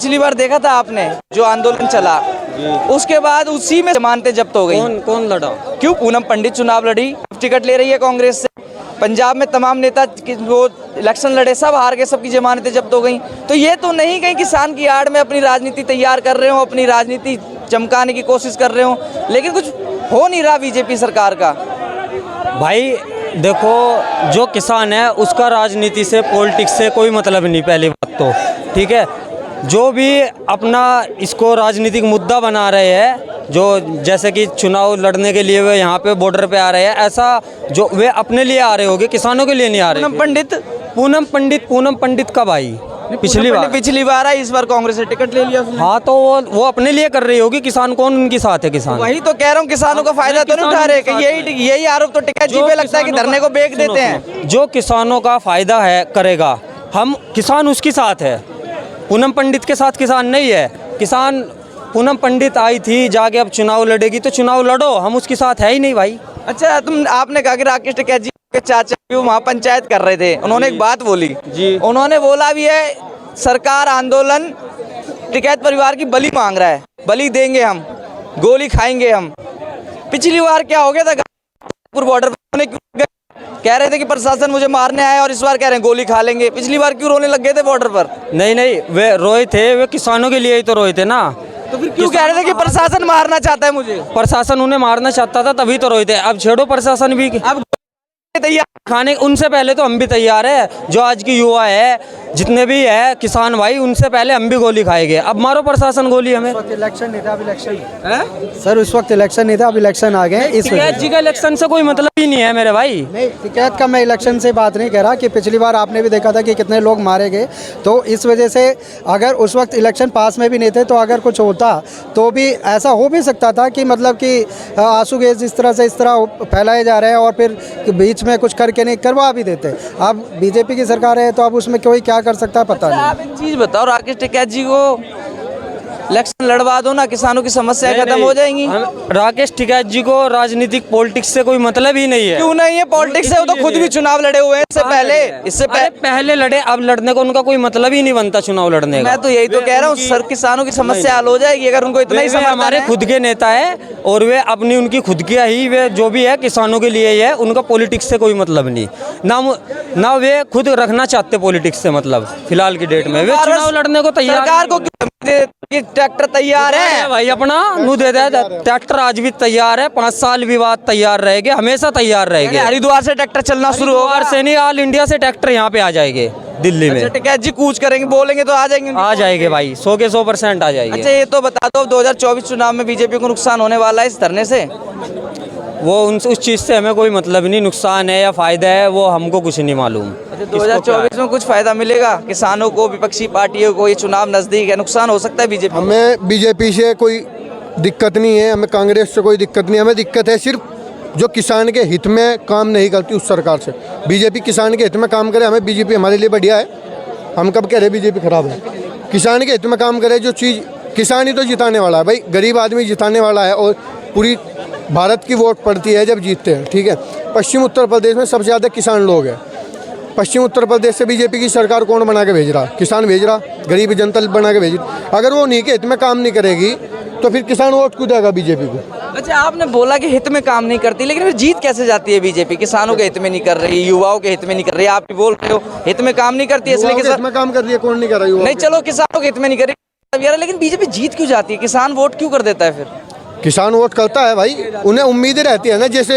पिछली बार देखा था आपने जो आंदोलन चला, उसके बाद उसी में जमानतें जब्त हो गई। कौन लड़ा? क्यों? पूनम पंडित चुनाव लड़ी, टिकट ले रही है कांग्रेस से। पंजाब में तमाम नेता वो इलेक्शन लड़े, सब हार गए, सबकी जमानतें जब्त हो गई। तो ये तो नहीं कहीं किसान की आड़ में अपनी राजनीति तैयार कर रहे हो, अपनी राजनीति चमकाने की कोशिश कर रहे हो, लेकिन कुछ हो नहीं रहा बीजेपी सरकार का। भाई देखो, जो किसान है उसका राजनीति से, पॉलिटिक्स से कोई मतलब नहीं। पहली बात तो ठीक है, जो भी अपना इसको राजनीतिक मुद्दा बना रहे हैं, जो जैसे कि चुनाव लड़ने के लिए वे यहाँ पे बॉर्डर पे आ रहे हैं, ऐसा जो वे अपने लिए आ रहे होंगे, किसानों के लिए नहीं आ रहे। पूनम पंडित कब आई? पिछली बार आई, इस बार कांग्रेस से टिकट ले लिया उसने। हाँ, तो वो अपने लिए कर रही होगी। किसान कौन उनके साथ है? किसान वही तो कह रहा हूँ, किसानों का फायदा तो नहीं उठा रहे। यही आरोप तो टिकैत जी पे लगता है कि धरने को बेच देते हैं। जो किसानों का फायदा है करेगा, हम किसान उसके साथ है। पूनम पंडित के साथ किसान नहीं है। किसान, पूनम पंडित आई थी जाके, अब चुनाव लड़ेगी तो चुनाव लड़ो, हम उसके साथ है ही नहीं भाई। अच्छा, आपने कहा कि राकेश टिकैत जी के चाचा भी वहाँ पंचायत कर रहे थे, उन्होंने एक बात बोली जी, उन्होंने बोला भी है सरकार आंदोलन टिकैत परिवार की बलि मांग रहा है, बलि देंगे हम, गोली खाएंगे हम। पिछली बार क्या हो गया था, बॉर्डर पर कह रहे थे कि प्रशासन मुझे मारने आया, और इस बार कह रहे हैं गोली खा लेंगे। पिछली बार क्यों रोने लग गए थे बॉर्डर पर? नहीं, वे रोए थे, वे किसानों के लिए ही तो रोए थे ना। तो फिर क्यों कह रहे थे कि प्रशासन मारना चाहता है मुझे? प्रशासन उन्हें मारना चाहता था तभी तो रोए थे। अब छेड़ो प्रशासन भी, अब तैयार खाने उनसे पहले तो हम भी तैयार है। जो आज की युवा है, जितने भी है किसान भाई, उनसे पहले हम भी गोली खाएंगे। अब मारो प्रशासन गोली हमें। इलेक्शन नहीं था, अब इलेक्शन है सर। उस वक्त इलेक्शन नहीं था, अब इलेक्शन आ गए। इस टिकैत जी का इलेक्शन से कोई मतलब ही नहीं है मेरे भाई। नहीं, टिकैत का मैं इलेक्शन से बात नहीं कह रहा कि पिछली बार आपने भी देखा था कि कितने लोग मारे गए। तो इस वजह से अगर उस वक्त इलेक्शन पास में भी नहीं थे, तो अगर कुछ होता तो भी ऐसा हो भी सकता था कि मतलब कि आंसू गैस इस तरह फैलाए जा रहे हैं, और फिर बीच में कुछ करके नहीं करवा भी देते। अब बीजेपी की सरकार है, तो अब उसमें कोई क्या कर सकता है पता नहीं। आप एक चीज बताओ, राकेश टिकैत जी को इलेक्शन लड़वा दो ना, किसानों की समस्या खत्म हो जाएंगी। राकेश टिकैत जी को राजनीतिक पॉलिटिक्स से कोई मतलब ही नहीं है। क्यों नहीं है? पॉलिटिक्स से वो तो खुद भी चुनाव लड़े हुए हैं इससे पहले लड़े, अब लड़ने को उनका कोई मतलब ही नहीं बनता चुनाव लड़ने का। मैं तो यही तो कह रहा हूँ सर, किसानों की समस्या हल हो जाएगी अगर उनको इतना ही समझ। हमारे खुद के नेता है, और वे अपनी उनकी खुद की ही, वे जो भी है किसानों के लिए ही है। उनका पॉलिटिक्स से कोई मतलब नहीं, ना वे खुद रखना चाहते पॉलिटिक्स से मतलब। फिलहाल की डेट में वे चुनाव लड़ने को तैयार। सरकार को ट्रैक्टर तैयार है भाई, अपना मुँह दे दे। ट्रैक्टर आज भी तैयार है, 5 साल भी बाद तैयार रहेंगे, हमेशा तैयार रहेंगे। हरिद्वार से ट्रैक्टर चलना शुरू होगा। हरिद्वार से नहीं, ऑल इंडिया से ट्रैक्टर यहाँ पे आ जाएंगे दिल्ली में। टिकैत जी कूच करेंगे, बोलेंगे तो आ जाएंगे। आ जाएंगे भाई, 100 के 100% आ जाएंगे। अच्छा, ये तो बता दो, 2024 चुनाव में बीजेपी को नुकसान होने वाला है इस धरने से? वो उस चीज़ से हमें कोई मतलब नहीं, नुकसान है या फायदा है वो हमको कुछ नहीं मालूम। 2024 में कुछ फायदा मिलेगा किसानों को, विपक्षी पार्टियों को? ये चुनाव नजदीक है, नुकसान हो सकता है बीजेपी? हमें बीजेपी से कोई दिक्कत नहीं है, हमें कांग्रेस से कोई दिक्कत नहीं। हमें दिक्कत है सिर्फ जो किसान के हित में काम नहीं करती उस सरकार से। बीजेपी किसान के हित में काम करे, हमें बीजेपी हमारे लिए बढ़िया है। हम कब कह रहे बीजेपी खराब है? किसान के हित में काम करे, जो चीज़ किसान ही तो जिताने वाला है भाई, गरीब आदमी जिताने वाला है। और पूरी भारत की वोट पड़ती है जब जीतते हैं, ठीक है। पश्चिम उत्तर प्रदेश में सबसे ज़्यादा किसान लोग हैं। पश्चिम उत्तर प्रदेश से बीजेपी की सरकार कौन बना के भेज रहा? किसान भेज रहा, गरीब जनता बना के भेज रहा। अगर वो नहीं के हित में काम नहीं करेगी तो फिर किसान वोट क्यों देगा बीजेपी को? अच्छा, आपने बोला कि हित में काम नहीं करती, लेकिन फिर जीत कैसे जाती है बीजेपी? किसानों के हित में नहीं कर रही, युवाओं के हित में नहीं कर रही। आप भी बोल रहे हो हित में काम नहीं करती, इसलिए हित में काम कर रही है, कौन नहीं कर रही? नहीं, चलो किसानों के हित में नहीं कर रही, लेकिन बीजेपी जीत क्यों जाती है? किसान वोट क्यों कर देता है फिर? किसान वोट करता है भाई, उन्हें उम्मीदें रहती है ना। जैसे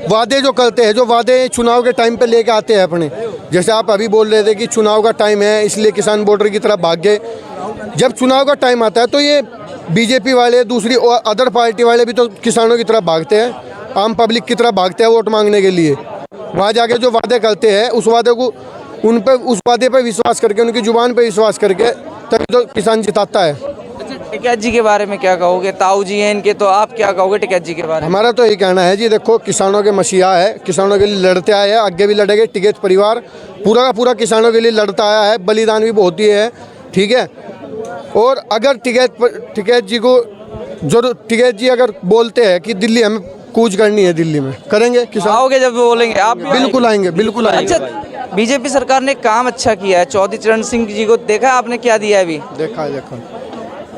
वादे जो करते हैं, जो वादे चुनाव के टाइम पे लेके आते हैं अपने, जैसे आप अभी बोल रहे थे कि चुनाव का टाइम है इसलिए किसान बॉर्डर की तरफ भाग गए। जब चुनाव का टाइम आता है तो ये बीजेपी वाले, दूसरी और अदर पार्टी वाले भी तो किसानों की तरफ भागते हैं, आम पब्लिक की तरफ भागते हैं वोट मांगने के लिए। वहाँ जाके जो वादे करते हैं उस वादे को, उन पर, उस वादे पर विश्वास करके, उनकी जुबान पर विश्वास करके तभी तो किसान जिताता है। टिकैत जी के बारे में क्या कहोगे? ताऊ जी हैं इनके, तो आप क्या कहोगे टिकैत जी के बारे में? हमारा तो यही कहना है जी, देखो किसानों के मसीहा है, किसानों के लिए लड़ते आए हैं, आगे भी लड़ेंगे। टिकैत परिवार पूरा का पूरा किसानों के लिए लड़ता आया है, बलिदान भी बहुत दिए है, ठीक है। और अगर टिकैत जी को जरूर, टिकैत जी अगर बोलते हैं कि दिल्ली हमें कूच करनी है, दिल्ली में करेंगे। किसान आओगे जब बोलेंगे आप? बिल्कुल आएंगे, बिल्कुल आएंगे। अच्छा, बीजेपी सरकार ने काम अच्छा किया है। चौधरी चरण सिंह जी को देखा है आपने, क्या दिया है अभी?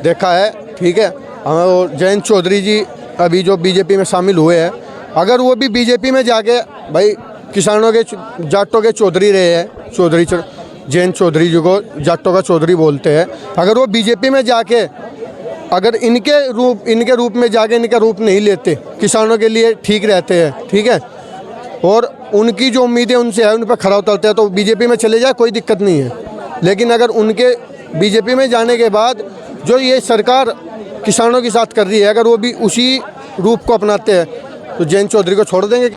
देखा है, ठीक है। हमें वो जयंत चौधरी जी अभी जो बीजेपी में शामिल हुए हैं, अगर वो भी बीजेपी में जाके भाई किसानों के जाटों के चौधरी रहे हैं, जयंत चौधरी जी को जाटों का चौधरी बोलते हैं, अगर वो बीजेपी में जाके अगर इनके रूप में जाके इनका रूप नहीं लेते, किसानों के लिए ठीक रहते हैं, ठीक है, और उनकी जो उम्मीदें उनसे है उन पर खरा उतरते हैं, तो बीजेपी में चले जाए, कोई दिक्कत नहीं है। लेकिन अगर उनके बीजेपी में जाने के बाद जो ये सरकार किसानों के साथ कर रही है, अगर वो भी उसी रूप को अपनाते हैं तो जयंत चौधरी को छोड़ देंगे।